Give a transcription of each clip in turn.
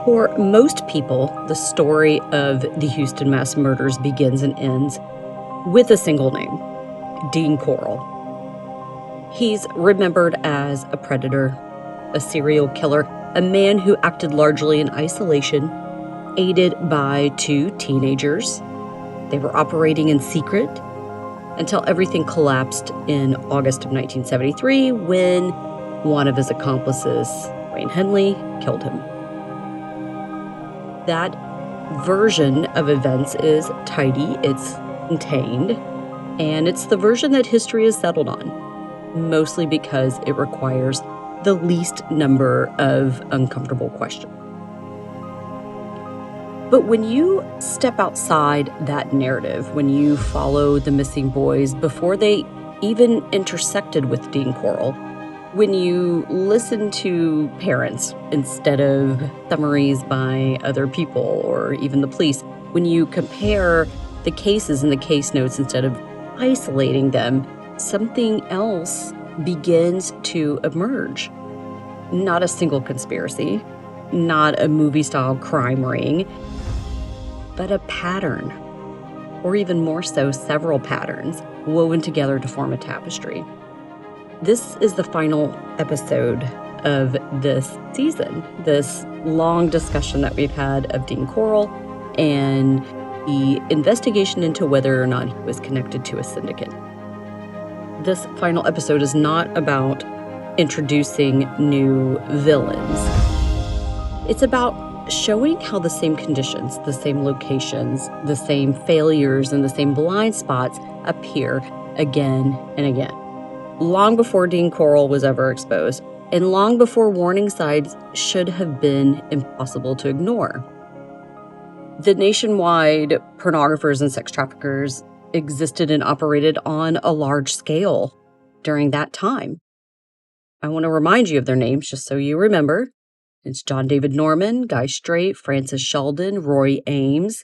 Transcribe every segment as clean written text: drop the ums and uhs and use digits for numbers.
For most people, the story of the Houston mass murders begins and ends with a single name, Dean Corll. He's remembered as a predator, a serial killer, a man who acted largely in isolation, aided by two teenagers. They were operating in secret until everything collapsed in August of 1973 when one of his accomplices, Wayne Henley, killed him. That version of events is tidy, it's contained, and it's the version that history has settled on, mostly because it requires the least number of uncomfortable questions. But when you step outside that narrative, when you follow the missing boys before they even intersected with Dean Corll, when you listen to parents instead of summaries by other people or even the police, when you compare the cases in the case notes instead of isolating them, something else begins to emerge. Not a single conspiracy, not a movie-style crime ring, but a pattern, or even more so, several patterns woven together to form a tapestry. This is the final episode of this season, this long discussion that we've had of Dean Corll and the investigation into whether or not he was connected to a syndicate. This final episode is not about introducing new villains. It's about showing how the same conditions, the same locations, the same failures, and the same blind spots appear again and again. Long before Dean Corll was ever exposed, and long before warning signs should have been impossible to ignore. The nationwide pornographers and sex traffickers existed and operated on a large scale during that time. I want to remind you of their names just so you remember. It's John David Norman, Guy Straight, Francis Sheldon, Roy Ames.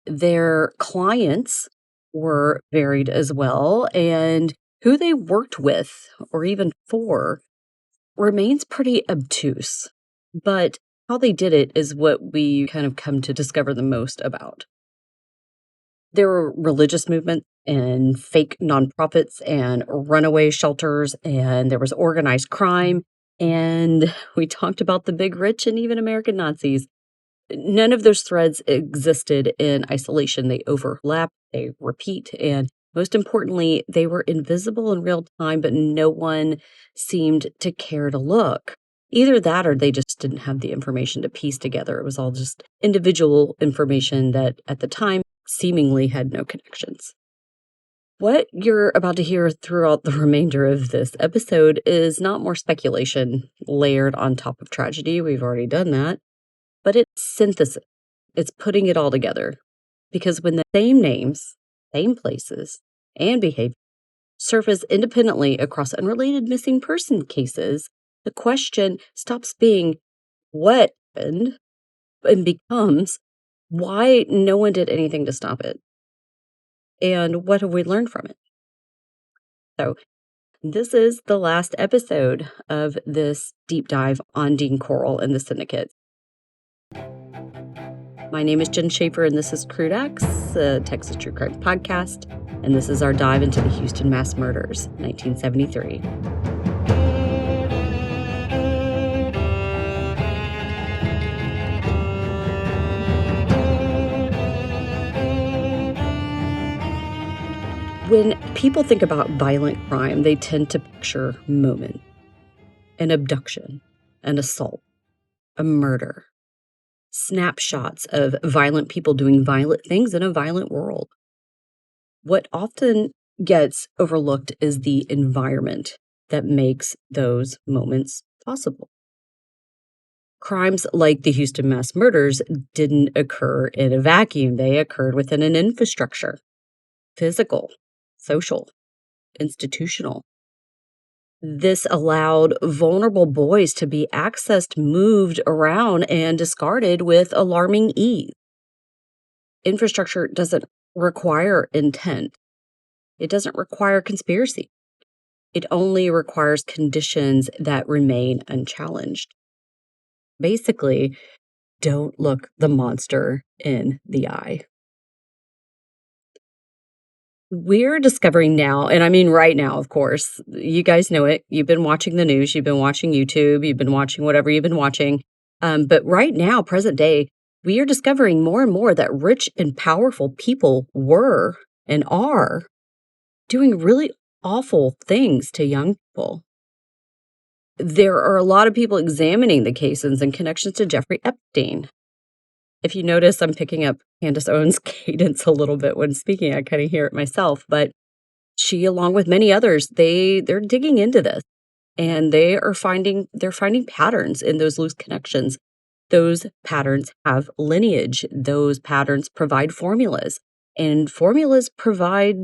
Their clients were varied as well, and who they worked with, or even for, remains pretty obtuse. But how they did it is what we kind of come to discover the most about. There were religious movements and fake nonprofits and runaway shelters, and there was organized crime, and we talked about the big rich and even American Nazis. None of those threads existed in isolation. They overlap, they repeat, and most importantly, they were invisible in real time, but no one seemed to care to look. Either that or they just didn't have the information to piece together. It was all just individual information that at the time seemingly had no connections. What you're about to hear throughout the remainder of this episode is not more speculation layered on top of tragedy. We've already done that. But it's synthesis. It's putting it all together. Because when the same names, same places, and behavior surface independently across unrelated missing person cases, the question stops being what happened and becomes why no one did anything to stop it. And what have we learned from it? So this is the last episode of this deep dive on Dean Corll and the Syndicate. My name is Jen Schaefer, and this is Crude Acts, a Texas True Crime podcast, and this is our dive into the Houston mass murders, 1973. When people think about violent crime, they tend to picture moment, an abduction, an assault, a murder, snapshots of violent people doing violent things in a violent world. What often gets overlooked is the environment that makes those moments possible. Crimes like the Houston mass murders didn't occur in a vacuum. They occurred within an infrastructure, physical, social, institutional. This allowed vulnerable boys to be accessed, moved around, and discarded with alarming ease. Infrastructure doesn't require intent. It doesn't require conspiracy. It only requires conditions that remain unchallenged. Basically, don't look the monster in the eye. We're discovering now, and I mean right now, of course, you guys know it. You've been watching the news, you've been watching YouTube, you've been watching whatever you've been watching. But right now, present day, we are discovering more and more that rich and powerful people were and are doing really awful things to young people. There are a lot of people examining the cases and connections to Jeffrey Epstein. If you notice, I'm picking up Candace Owens' cadence a little bit when speaking. I kind of hear it myself, but she, along with many others, they're digging into this, and they're finding patterns in those loose connections. Those patterns have lineage. Those patterns provide formulas, and formulas provide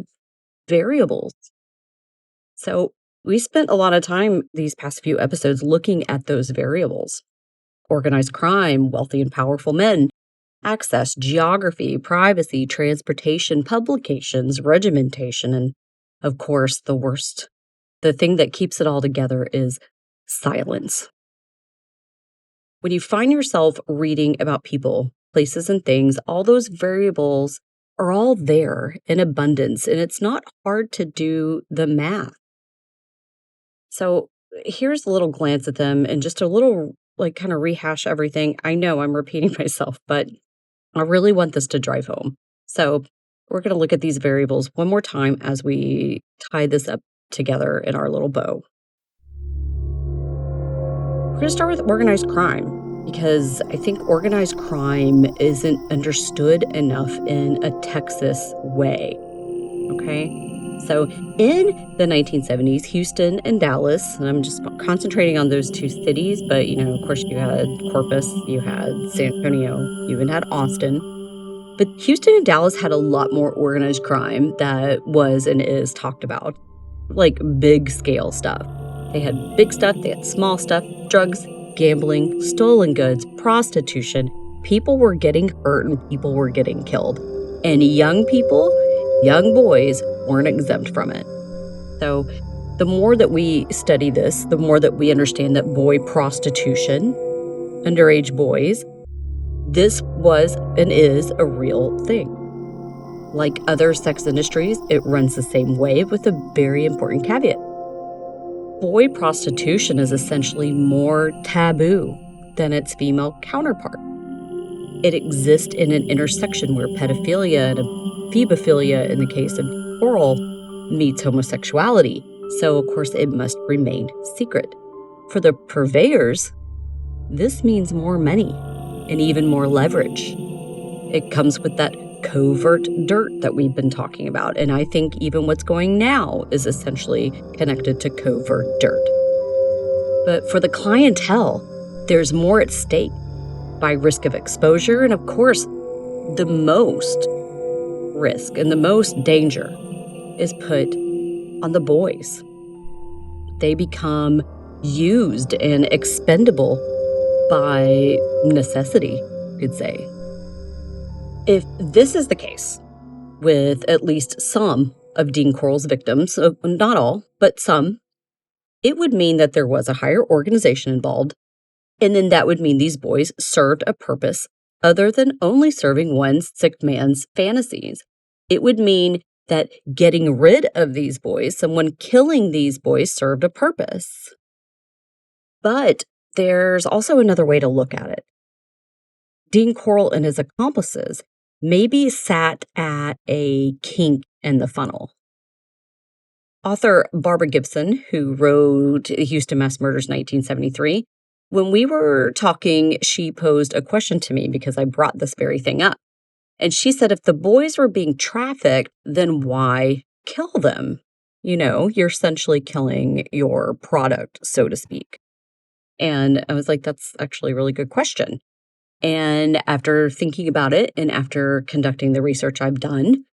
variables. So we spent a lot of time these past few episodes looking at those variables: organized crime, wealthy and powerful men, access, geography, privacy, transportation, publications, regimentation, and of course, the worst. The thing that keeps it all together is silence. When you find yourself reading about people, places, and things, all those variables are all there in abundance, and it's not hard to do the math. So here's a little glance at them and just a little, like, kind of rehash everything. I know I'm repeating myself, but I really want this to drive home. So we're going to look at these variables one more time as we tie this up together in our little bow. We're going to start with organized crime because I think organized crime isn't understood enough in a Texas way. Okay. So in the 1970s, Houston and Dallas, and I'm just concentrating on those two cities, but of course, you had Corpus, you had San Antonio, you even had Austin. But Houston and Dallas had a lot more organized crime that was and is talked about, like big scale stuff. They had big stuff, they had small stuff, drugs, gambling, stolen goods, prostitution. People were getting hurt and people were getting killed. And young people, young boys, weren't exempt from it. So the more that we study this, the more that we understand that boy prostitution, underage boys, this was and is a real thing. Like other sex industries, it runs the same way with a very important caveat. Boy prostitution is essentially more taboo than its female counterpart. It exists in an intersection where pedophilia and ephebophilia, in the case of Corll, meets homosexuality. So, of course, it must remain secret. For the purveyors, this means more money and even more leverage. It comes with that covert dirt that we've been talking about. And I think even what's going now is essentially connected to covert dirt. But for the clientele, there's more at stake by risk of exposure. And of course, the most risk and the most danger is put on the boys. They become used and expendable by necessity, you could say. If this is the case with at least some of Dean Corll's victims, not all, but some, it would mean that there was a higher organization involved, and then that would mean these boys served a purpose other than only serving one sick man's fantasies. It would mean that getting rid of these boys, someone killing these boys, served a purpose. But there's also another way to look at it. Dean Corll and his accomplices maybe sat at a kink in the funnel. Author Barbara Gibson, who wrote Houston Mass Murders 1973, when we were talking, she posed a question to me because I brought this very thing up. And she said, if the boys were being trafficked, then why kill them? You're essentially killing your product, so to speak. And I was like, that's actually a really good question. And after thinking about it and after conducting the research I've done,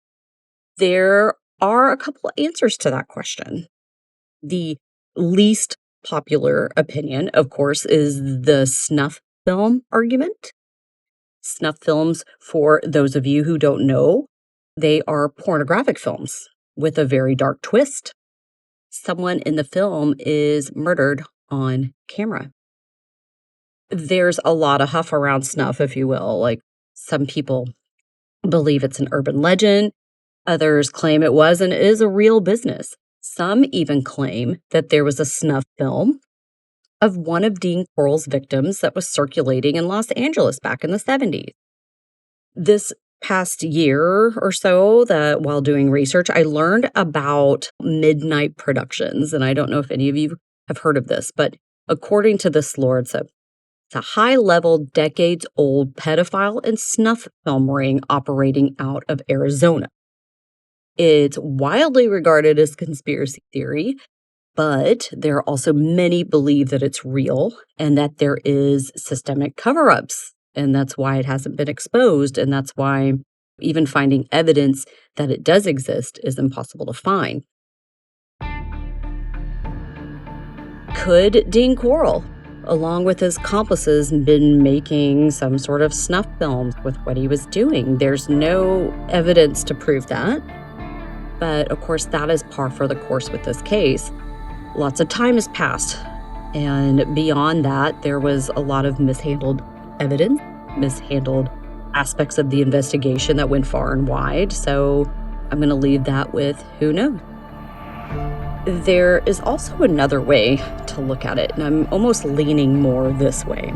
there are a couple of answers to that question. The least popular opinion, of course, is the snuff film argument. Snuff films, for those of you who don't know, they are pornographic films with a very dark twist. Someone in the film is murdered on camera. There's a lot of huff around snuff, if you will. Like, some people believe it's an urban legend, others claim it was and is a real business. Some even claim that there was a snuff film of one of Dean Corll's victims that was circulating in Los Angeles back in the 70s. This past year or so, that while doing research, I learned about Midnight Productions, and I don't know if any of you have heard of this, but according to this lore, it's a high-level, decades-old pedophile and snuff film ring operating out of Arizona. It's widely regarded as conspiracy theory, but there are also many believe that it's real and that there is systemic cover-ups, and that's why it hasn't been exposed, and that's why even finding evidence that it does exist is impossible to find. Could Dean Corll, along with his accomplices, been making some sort of snuff films with what he was doing? There's no evidence to prove that, but of course that is par for the course with this case. Lots of time has passed, and beyond that, there was a lot of mishandled evidence, mishandled aspects of the investigation that went far and wide, so I'm going to leave that with who knows. There is also another way to look at it, and I'm almost leaning more this way.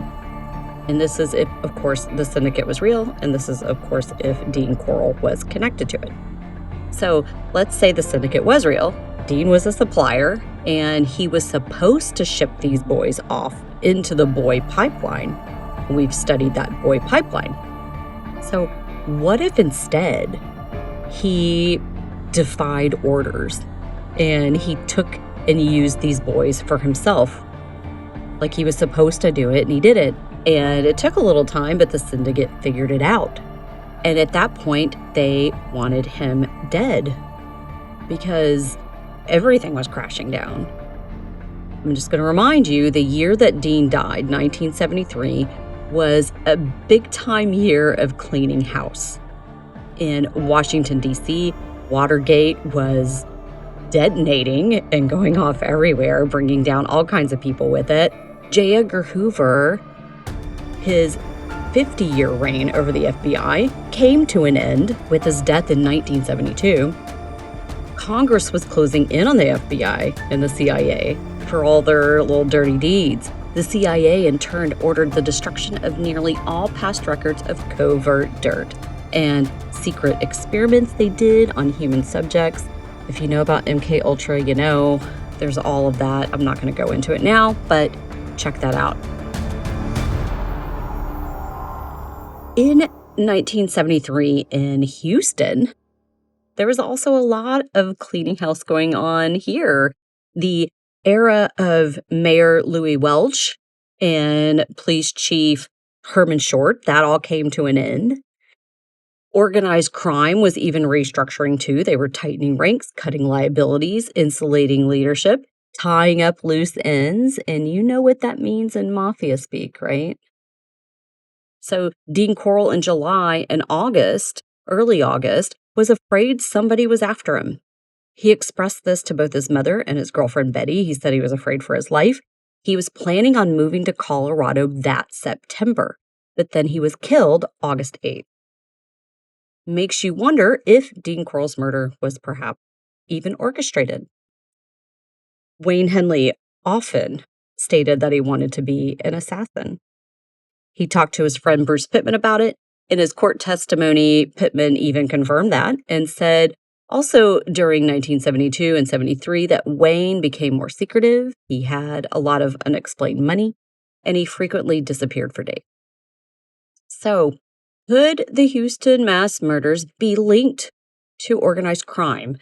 And this is if, of course, the syndicate was real, and this is, of course, if Dean Corll was connected to it. So let's say the syndicate was real. Dean was a supplier, and he was supposed to ship these boys off into the boy pipeline. We've studied that boy pipeline. So what if instead he defied orders and he took and used these boys for himself? Like, he was supposed to do it, and he did it. And it took a little time, but the syndicate figured it out. And at that point, they wanted him dead because everything was crashing down. I'm just going to remind you, the year that Dean died, 1973, was a big-time year of cleaning house. In Washington, D.C., Watergate was detonating and going off everywhere, bringing down all kinds of people with it. J. Edgar Hoover, his 50-year reign over the FBI, came to an end with his death in 1972. Congress was closing in on the FBI and the CIA for all their little dirty deeds. The CIA, in turn, ordered the destruction of nearly all past records of covert dirt and secret experiments they did on human subjects. If you know about MK Ultra, you know there's all of that. I'm not going to go into it now, but check that out. In 1973 in Houston, there was also a lot of cleaning house going on here. The era of Mayor Louis Welch and Police Chief Herman Short, that all came to an end. Organized crime was even restructuring too. They were tightening ranks, cutting liabilities, insulating leadership, tying up loose ends, and you know what that means in mafia speak, right? So Dean Corll in July and August, early August, was afraid somebody was after him. He expressed this to both his mother and his girlfriend Betty. He said he was afraid for his life. He was planning on moving to Colorado that September, but then he was killed August 8th. Makes you wonder if Dean Corll's murder was perhaps even orchestrated. Wayne Henley often stated that he wanted to be an assassin. He talked to his friend Bruce Pittman about it. In his court testimony, Pittman even confirmed that and said also during 1972 and 73 that Wayne became more secretive. He had a lot of unexplained money, and he frequently disappeared for days. So, could the Houston mass murders be linked to organized crime?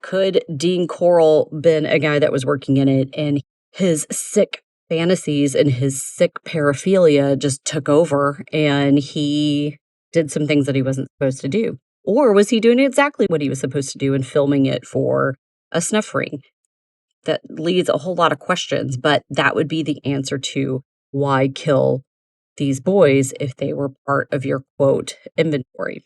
Could Dean Corll been a guy that was working in it, and his sick fantasies and his sick paraphilia just took over, and he did some things that he wasn't supposed to do? Or was he doing exactly what he was supposed to do and filming it for a snuff ring? That leads a whole lot of questions, but that would be the answer to why kill these boys if they were part of your, quote, inventory.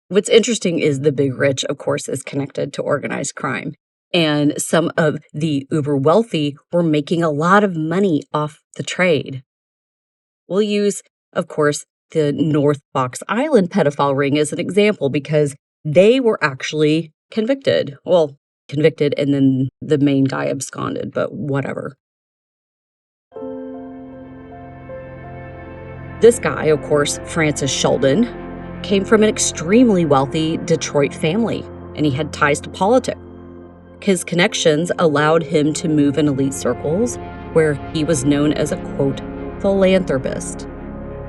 What's interesting is the big rich, of course, is connected to organized crime. And some of the uber wealthy were making a lot of money off the trade. We'll use, of course, the North Fox Island pedophile ring as an example because they were actually convicted. Well, convicted and then the main guy absconded, but whatever. This guy, of course, Francis Sheldon, came from an extremely wealthy Detroit family, and he had ties to politics. His connections allowed him to move in elite circles where he was known as a, quote, philanthropist.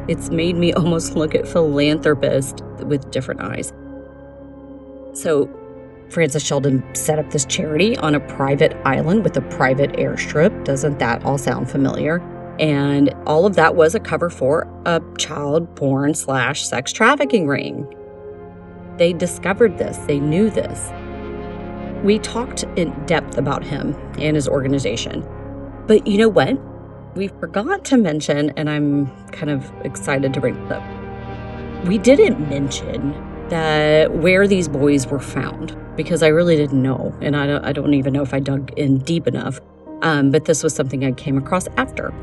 It's made me almost look at philanthropist with different eyes. So Francis Sheldon set up this charity on a private island with a private airstrip. Doesn't that all sound familiar? And all of that was a cover for a child porn / sex trafficking ring. They discovered this. They knew this. We talked in depth about him and his organization. But you know what? We forgot to mention, and I'm kind of excited to bring this up. We didn't mention that where these boys were found, because I really didn't know, and I don't even know if I dug in deep enough, but this was something I came across after.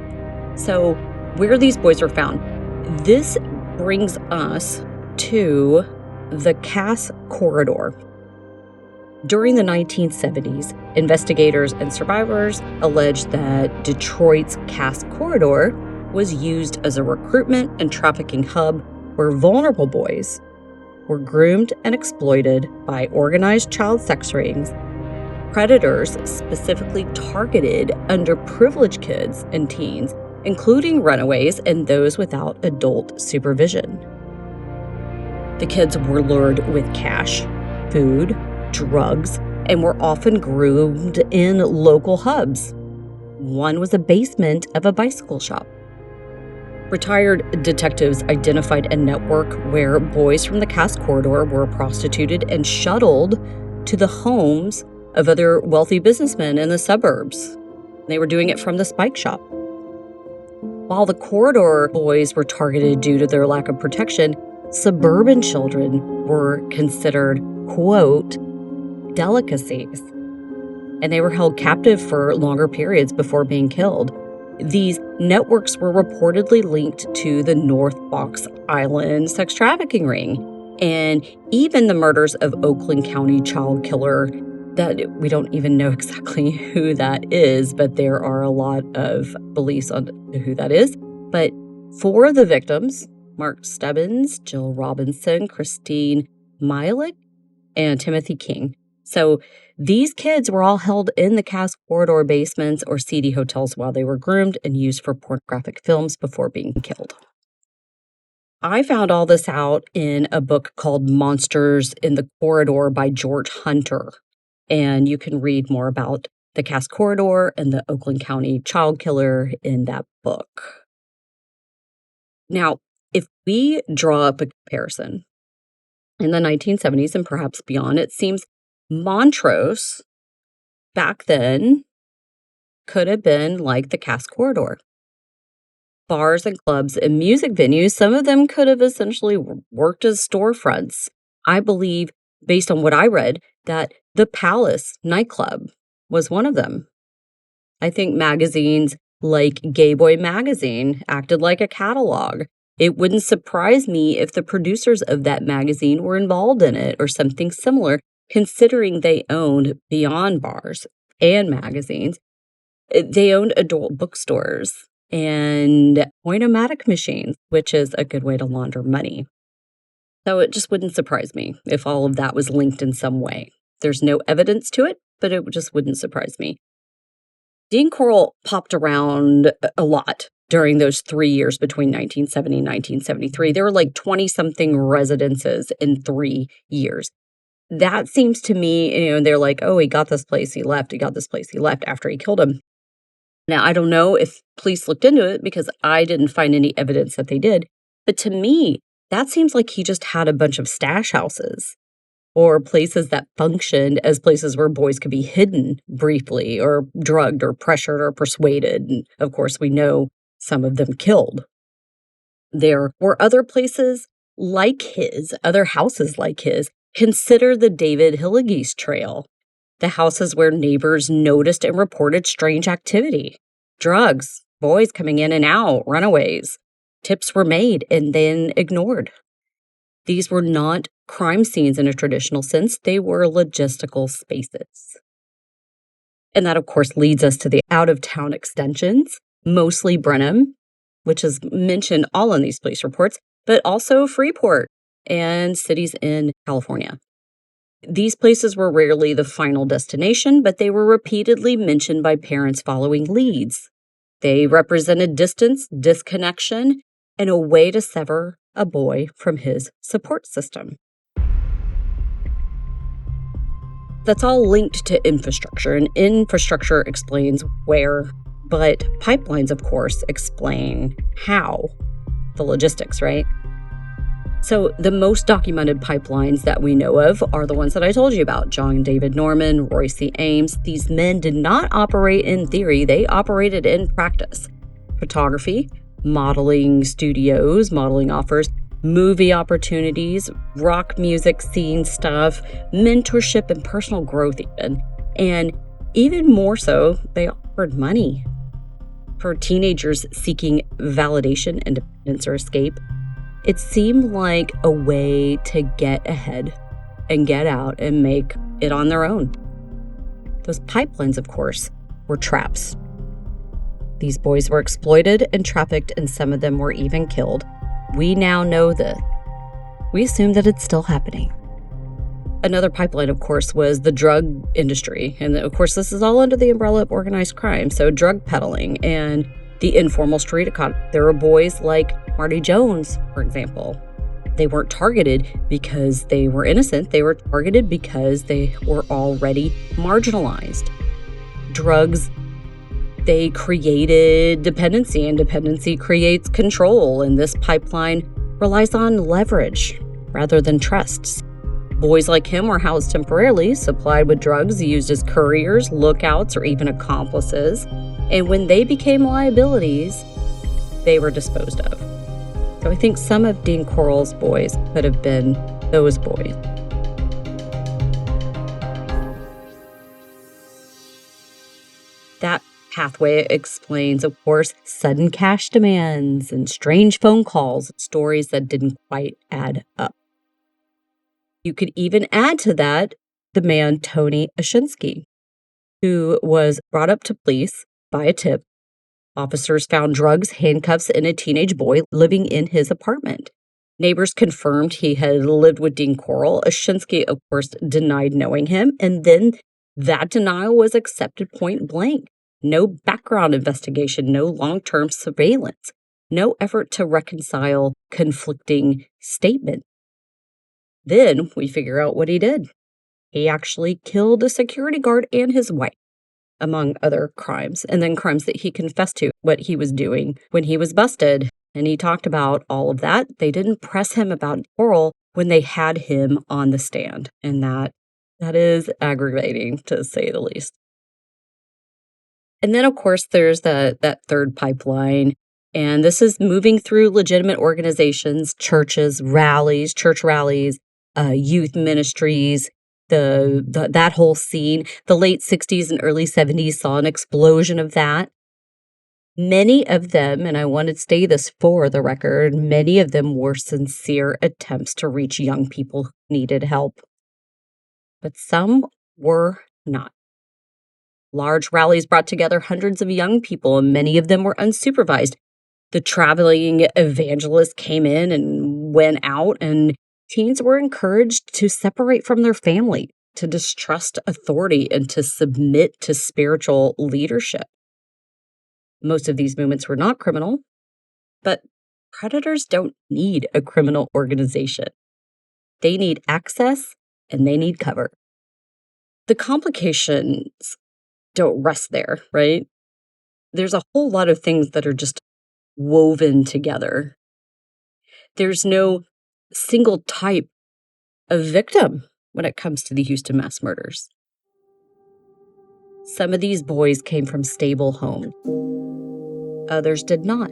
So where these boys were found, this brings us to the Cass Corridor. During the 1970s, investigators and survivors alleged that Detroit's Cass Corridor was used as a recruitment and trafficking hub where vulnerable boys were groomed and exploited by organized child sex rings. Predators specifically targeted underprivileged kids and teens, including runaways and those without adult supervision. The kids were lured with cash, food, drugs, and were often groomed in local hubs. One was a basement of a bicycle shop. Retired detectives identified a network where boys from the Cass Corridor were prostituted and shuttled to the homes of other wealthy businessmen in the suburbs. They were doing it from the spike shop. While the corridor boys were targeted due to their lack of protection, suburban children were considered, quote, delicacies, and they were held captive for longer periods before being killed. These networks were reportedly linked to the North Fox Island sex trafficking ring and even the murders of Oakland County child killer that we don't even know exactly who that is, but there are a lot of beliefs on who that is. But 4 of the victims, Mark Stebbins, Jill Robinson, Christine Milik, and Timothy King. So these kids were all held in the Cass Corridor basements or seedy hotels while they were groomed and used for pornographic films before being killed. I found all this out in a book called Monsters in the Corridor by George Hunter. And you can read more about the Cass Corridor and the Oakland County child killer in that book. Now, if we draw up a comparison in the 1970s and perhaps beyond, it seems Montrose back then could have been like the Cass Corridor. Bars and clubs and music venues, some of them could have essentially worked as storefronts. I believe, based on what I read, that the Palace nightclub was one of them. I think magazines like Gay Boy Magazine acted like a catalog. It wouldn't surprise me if the producers of that magazine were involved in it or something similar, considering they owned beyond bars and magazines. They owned adult bookstores and point-o-matic machines, which is a good way to launder money. So it just wouldn't surprise me if all of that was linked in some way. There's no evidence to it, but it just wouldn't surprise me. Dean Corll popped around a lot during those 3 years between 1970 and 1973. There were like 20-something residences in 3 years. That seems to me, they're like, oh, he got this place, he left, he got this place, he left after he killed him. Now, I don't know if police looked into it because I didn't find any evidence that they did. But to me, that seems like he just had a bunch of stash houses or places that functioned as places where boys could be hidden briefly or drugged or pressured or persuaded. And of course, we know some of them killed. There were other places like his, other houses like his. Consider the David Hilligees Trail, the houses where neighbors noticed and reported strange activity, drugs, boys coming in and out, runaways. Tips were made and then ignored. These were not crime scenes in a traditional sense, they were logistical spaces. And that, of course, leads us to the out-of-town extensions, mostly Brenham, which is mentioned all in these police reports, but also Freeport and cities in California. These places were rarely the final destination, but they were repeatedly mentioned by parents following leads. They represented distance, disconnection, and a way to sever a boy from his support system. That's all linked to infrastructure, and infrastructure explains where, but pipelines, of course, explain how. The logistics, right? So the most documented pipelines that we know of are the ones that I told you about, John David Norman, Roy C. Ames. These men did not operate in theory, they operated in practice. Photography, modeling studios, modeling offers, movie opportunities, rock music scene stuff, mentorship and personal growth even. And even more so, they offered money for teenagers seeking validation, independence, or escape. It seemed like a way to get ahead and get out and make it on their own. Those pipelines, of course, were traps. These boys were exploited and trafficked, and some of them were even killed. We now know this. We assume that it's still happening. Another pipeline, of course, was the drug industry. And of course, this is all under the umbrella of organized crime. So drug peddling and the informal street economy. There were boys like Marty Jones, for example. They weren't targeted because they were innocent. They were targeted because they were already marginalized. Drugs, they created dependency, and dependency creates control. And this pipeline relies on leverage rather than trust. Boys like him were housed temporarily, supplied with drugs, used as couriers, lookouts, or even accomplices. And when they became liabilities, they were disposed of. So I think some of Dean Corll's boys could have been those boys. That pathway explains, of course, sudden cash demands and strange phone calls, stories that didn't quite add up. You could even add to that the man Tony Ashinsky, who was brought up to police by a tip. Officers found drugs, handcuffs, and a teenage boy living in his apartment. Neighbors confirmed he had lived with Dean Corll. Ashinsky, of course, denied knowing him, and then that denial was accepted point blank. No background investigation, no long-term surveillance, no effort to reconcile conflicting statements. Then we figure out what he did. He actually killed a security guard and his wife, among other crimes, and then crimes that he confessed to, what he was doing when he was busted. And he talked about all of that. They didn't press him about Corll when they had him on the stand. And that is aggravating, to say the least. And then, of course, there's that third pipeline. And this is moving through legitimate organizations, churches, rallies, church rallies, youth ministries, that whole scene. The late 60s and early 70s saw an explosion of that. Many of them, and I want to say this for the record, many of them were sincere attempts to reach young people who needed help. But some were not. Large rallies brought together hundreds of young people, and many of them were unsupervised. The traveling evangelists came in and went out, and teens were encouraged to separate from their family, to distrust authority, and to submit to spiritual leadership. Most of these movements were not criminal, but predators don't need a criminal organization. They need access and they need cover. The complications don't rest there, right? There's a whole lot of things that are just woven together. There's no single type of victim when it comes to the Houston mass murders. Some of these boys came from stable homes. Others did not.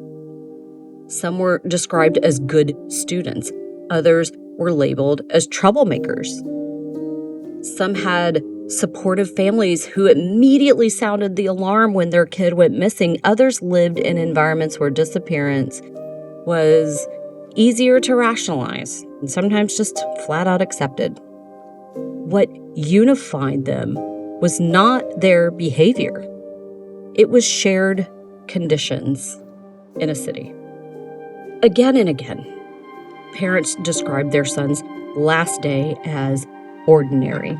Some were described as good students. Others were labeled as troublemakers. Some had supportive families who immediately sounded the alarm when their kid went missing. Others lived in environments where disappearance was easier to rationalize and sometimes just flat out accepted. What unified them was not their behavior. It was shared conditions in a city. Again and again, parents described their son's last day as ordinary.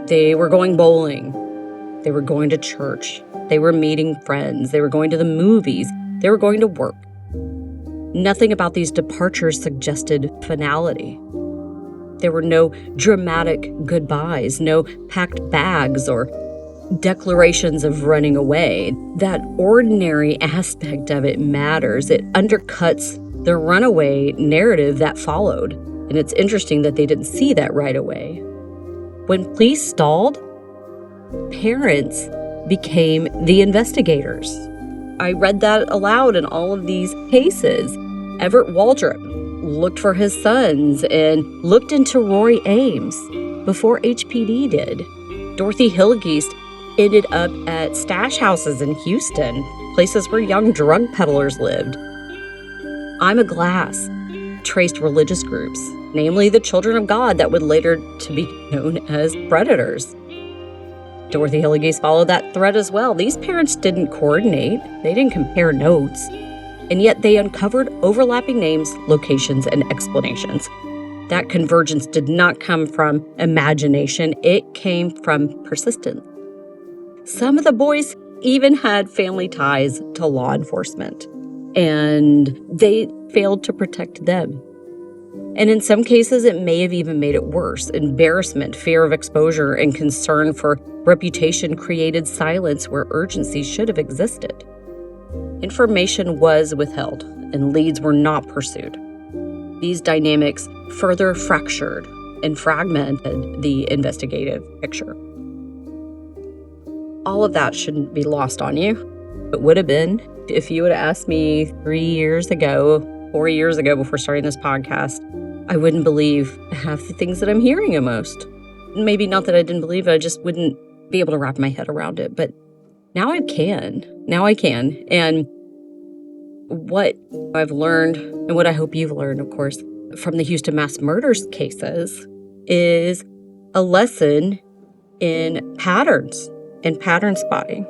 They were going bowling. They were going to church. They were meeting friends. They were going to the movies. They were going to work. Nothing about these departures suggested finality. There were no dramatic goodbyes, no packed bags or declarations of running away. That ordinary aspect of it matters. It undercuts the runaway narrative that followed. And it's interesting that they didn't see that right away. When police stalled, parents became the investigators. I read that aloud in all of these cases. Everett Waldrop looked for his sons and looked into Rory Ames before HPD did. Dorothy Hillegeest ended up at stash houses in Houston, places where young drug peddlers lived. Ima Glass traced religious groups, namely the Children of God that would later to be known as Predators. Dorothy Hillegeest followed that thread as well. These parents didn't coordinate. They didn't compare notes. And yet they uncovered overlapping names, locations, and explanations. That convergence did not come from imagination. It came from persistence. Some of the boys even had family ties to law enforcement, and they failed to protect them. And in some cases, it may have even made it worse. Embarrassment, fear of exposure, and concern for reputation created silence where urgency should have existed. Information was withheld, and leads were not pursued. These dynamics further fractured and fragmented the investigative picture. All of that shouldn't be lost on you. It would have been if you would have asked me 3 years ago, 4 years ago before starting this podcast. I wouldn't believe half the things that I'm hearing almost. Maybe not that I didn't believe it, I just wouldn't be able to wrap my head around it. But now I can. Now I can. And what I've learned, and what I hope you've learned, of course, from the Houston mass murders cases is a lesson in patterns and pattern spotting.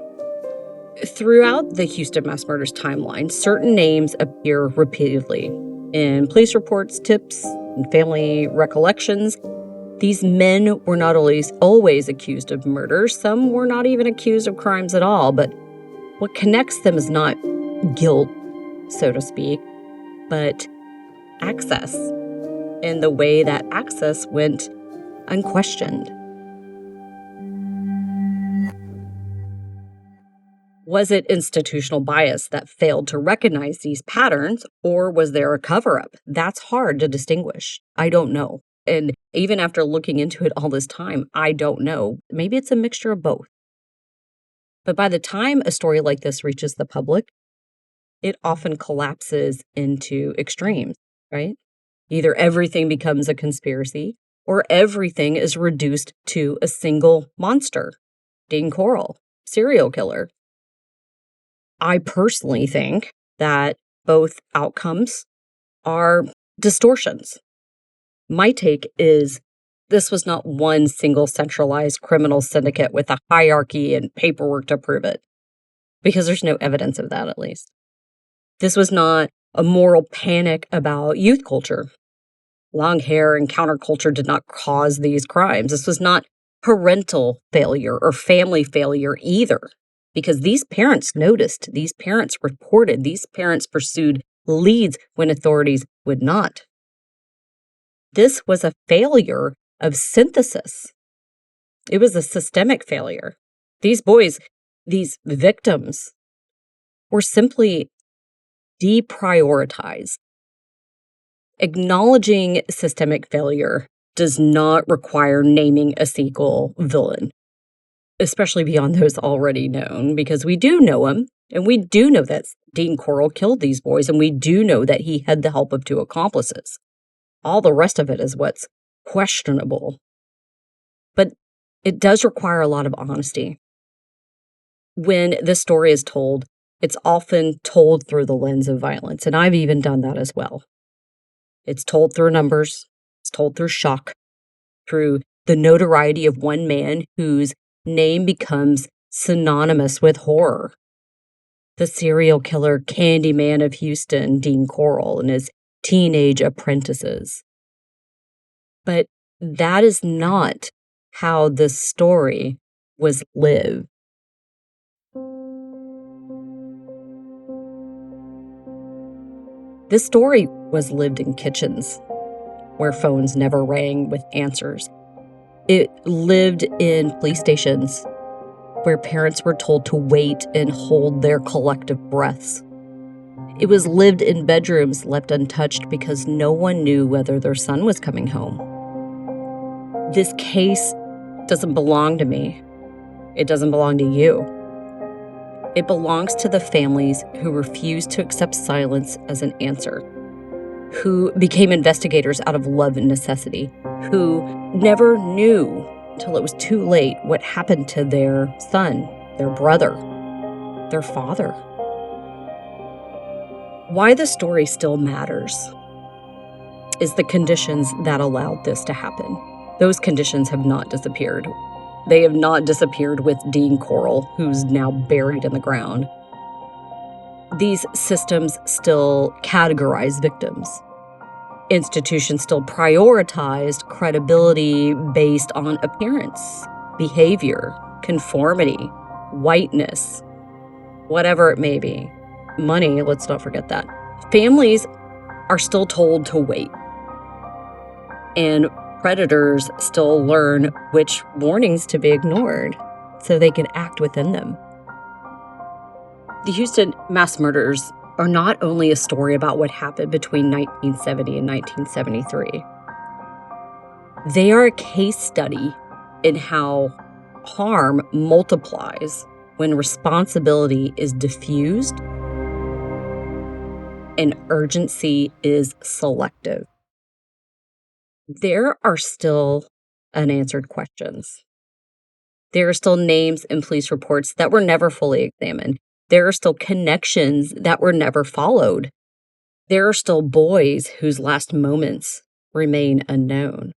Throughout the Houston mass murders timeline, certain names appear repeatedly in police reports, tips, and family recollections. These men were not always accused of murder. Some were not even accused of crimes at all. But what connects them is not guilt, so to speak, but access, and the way that access went unquestioned. Was it institutional bias that failed to recognize these patterns, or was there a cover-up? That's hard to distinguish. I don't know. And even after looking into it all this time, I don't know. Maybe it's a mixture of both. But by the time a story like this reaches the public, it often collapses into extremes, right? Either everything becomes a conspiracy, or everything is reduced to a single monster. Dean Corll, serial killer. I personally think that both outcomes are distortions. My take is this was not one single centralized criminal syndicate with a hierarchy and paperwork to prove it, because there's no evidence of that, at least. This was not a moral panic about youth culture. Long hair and counterculture did not cause these crimes. This was not parental failure or family failure either, because these parents noticed, these parents reported, these parents pursued leads when authorities would not. This was a failure of synthesis. It was a systemic failure. These boys, these victims, were simply deprioritized. Acknowledging systemic failure does not require naming a sequel villain, especially beyond those already known, because we do know him, and we do know that Dean Corll killed these boys, and we do know that he had the help of 2 accomplices. All the rest of it is what's questionable. But it does require a lot of honesty. When this story is told, It's often told through the lens of violence, and I've even done that as well. It's told through numbers, it's told through shock, through the notoriety of one man whose name becomes synonymous with horror. The serial killer Candyman of Houston, Dean Corll, and his teenage apprentices. But that is not how this story was lived. This story was lived in kitchens where phones never rang with answers. It lived in police stations where parents were told to wait and hold their collective breaths. It was lived in bedrooms left untouched because no one knew whether their son was coming home. This case doesn't belong to me. It doesn't belong to you. It belongs to the families who refused to accept silence as an answer, who became investigators out of love and necessity, who never knew until it was too late what happened to their son, their brother, their father. Why the story still matters is the conditions that allowed this to happen. Those conditions have not disappeared. They have not disappeared with Dean Corll, who's now buried in the ground. These systems still categorize victims. Institutions still prioritized credibility based on appearance, behavior, conformity, whiteness, whatever it may be. Money, let's not forget that. Families are still told to wait. And predators still learn which warnings to be ignored so they can act within them. The Houston mass murders are not only a story about what happened between 1970 and 1973. They are a case study in how harm multiplies when responsibility is diffused and urgency is selective. There are still unanswered questions. There are still names in police reports that were never fully examined. There are still connections that were never followed. There are still boys whose last moments remain unknown.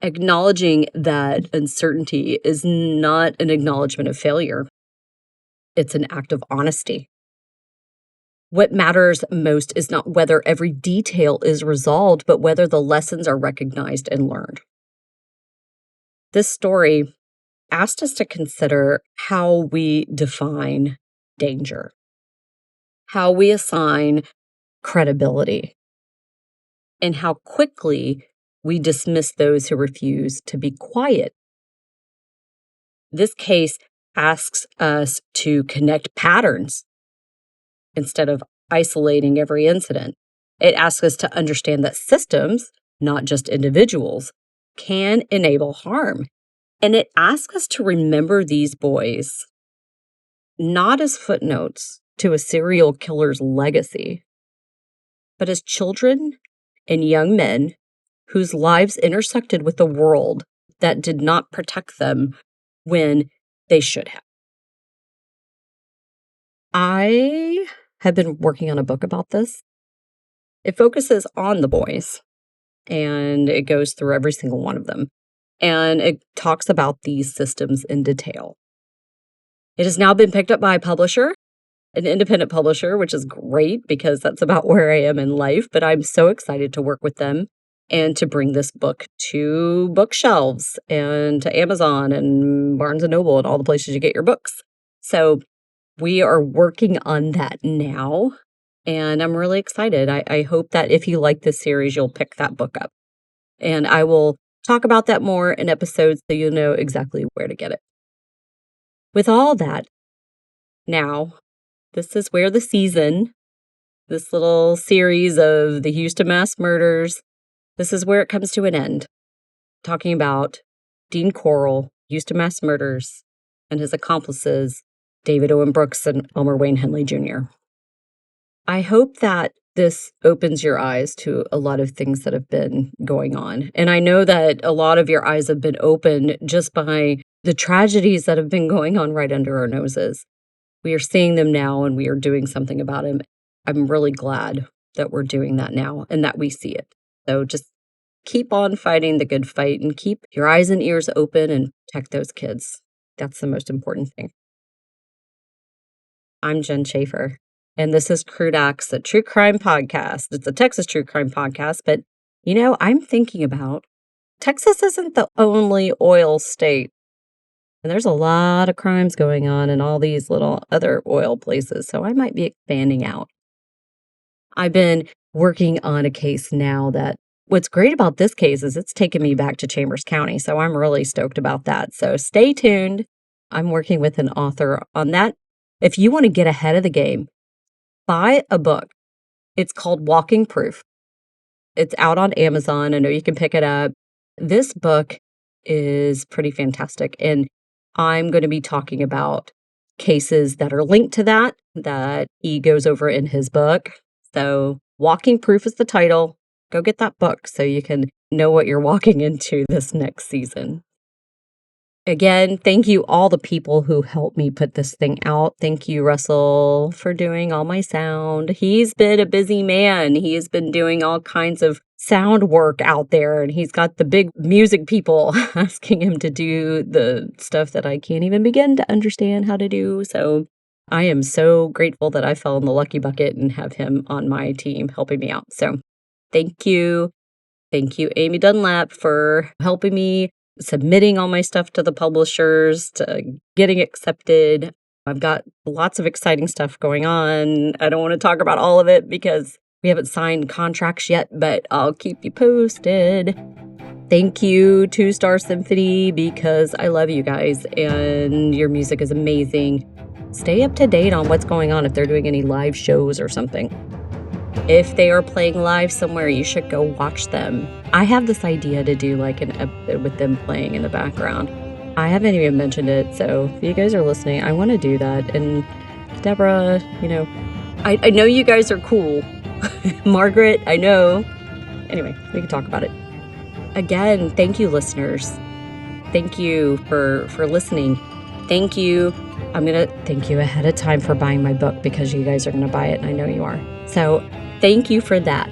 Acknowledging that uncertainty is not an acknowledgement of failure. It's an act of honesty. What matters most is not whether every detail is resolved, but whether the lessons are recognized and learned. This story asked us to consider how we define danger, how we assign credibility, and how quickly we dismiss those who refuse to be quiet. This case asks us to connect patterns instead of isolating every incident. It asks us to understand that systems, not just individuals, can enable harm. And it asks us to remember these boys not as footnotes to a serial killer's legacy, but as children and young men whose lives intersected with a world that did not protect them when they should have. I have been working on a book about this. It focuses on the boys, and it goes through every single one of them. And it talks about these systems in detail. It has now been picked up by a publisher, an independent publisher, which is great because that's about where I am in life. But I'm so excited to work with them and to bring this book to bookshelves and to Amazon and Barnes & Noble and all the places you get your books. So we are working on that now, and I'm really excited. I hope that if you like this series, you'll pick that book up. And I will talk about that more in episodes so you'll know exactly where to get it. With all that, now, this is where the season, this little series of the Houston mass murders, this is where it comes to an end. Talking about Dean Corll, Houston mass murders, and his accomplices, David Owen Brooks and Elmer Wayne Henley Jr. I hope that this opens your eyes to a lot of things that have been going on. And I know that a lot of your eyes have been opened just by the tragedies that have been going on right under our noses. we are seeing them now and we are doing something about them. I'm really glad that we're doing that now and that we see it. So just keep on fighting the good fight and keep your eyes and ears open and protect those kids. That's the most important thing. I'm Jen Schaefer, and this is Crude Acts, a true crime podcast. It's a Texas true crime podcast, but I'm thinking about Texas isn't the only oil state. And there's a lot of crimes going on in all these little other oil places, so I might be expanding out. I've been working on a case now that what's great about this case is it's taken me back to Chambers County, so I'm really stoked about that. So stay tuned. I'm working with an author on that. If you want to get ahead of the game, buy a book. It's called Walking Proof. It's out on Amazon. I know you can pick it up. This book is pretty fantastic, and I'm going to be talking about cases that are linked to that he goes over in his book. So Walking Proof is the title. Go get that book so you can know what you're walking into this next season. Again, thank you all the people who helped me put this thing out. Thank you, Russell, for doing all my sound. He's been a busy man. He has been doing all kinds of sound work out there, and he's got the big music people asking him to do the stuff that I can't even begin to understand how to do. So I am so grateful that I fell in the lucky bucket and have him on my team helping me out. So thank you. Thank you, Amy Dunlap, for helping me submitting all my stuff to the publishers, to getting accepted. I've got lots of exciting stuff going on. I don't want to talk about all of it because we haven't signed contracts yet, but I'll keep you posted. Thank you to Star Symphony because I love you guys and your music is amazing. Stay up to date on what's going on if they're doing any live shows or something. If they are playing live somewhere, you should go watch them. I have this idea to do like an episode with them playing in the background. I haven't even mentioned it, so if you guys are listening, I want to do that. And Deborah, I know you guys are cool. Margaret, I know. Anyway, we can talk about it. Again, thank you, listeners. Thank you for listening. Thank you. I'm going to thank you ahead of time for buying my book because you guys are going to buy it, and I know you are. So thank you for that.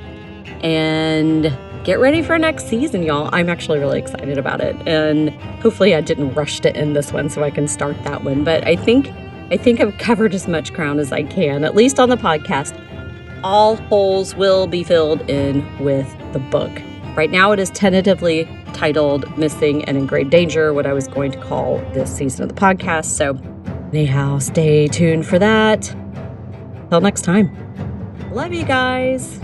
And get ready for next season, y'all. I'm actually really excited about it. And hopefully I didn't rush to end this one so I can start that one. But I think I've covered as much ground as I can, at least on the podcast. All holes will be filled in with the book. Right now it is tentatively titled Missing and in Grave Danger, what I was going to call this season of the podcast. So anyhow, stay tuned for that. Till next time. Love you guys.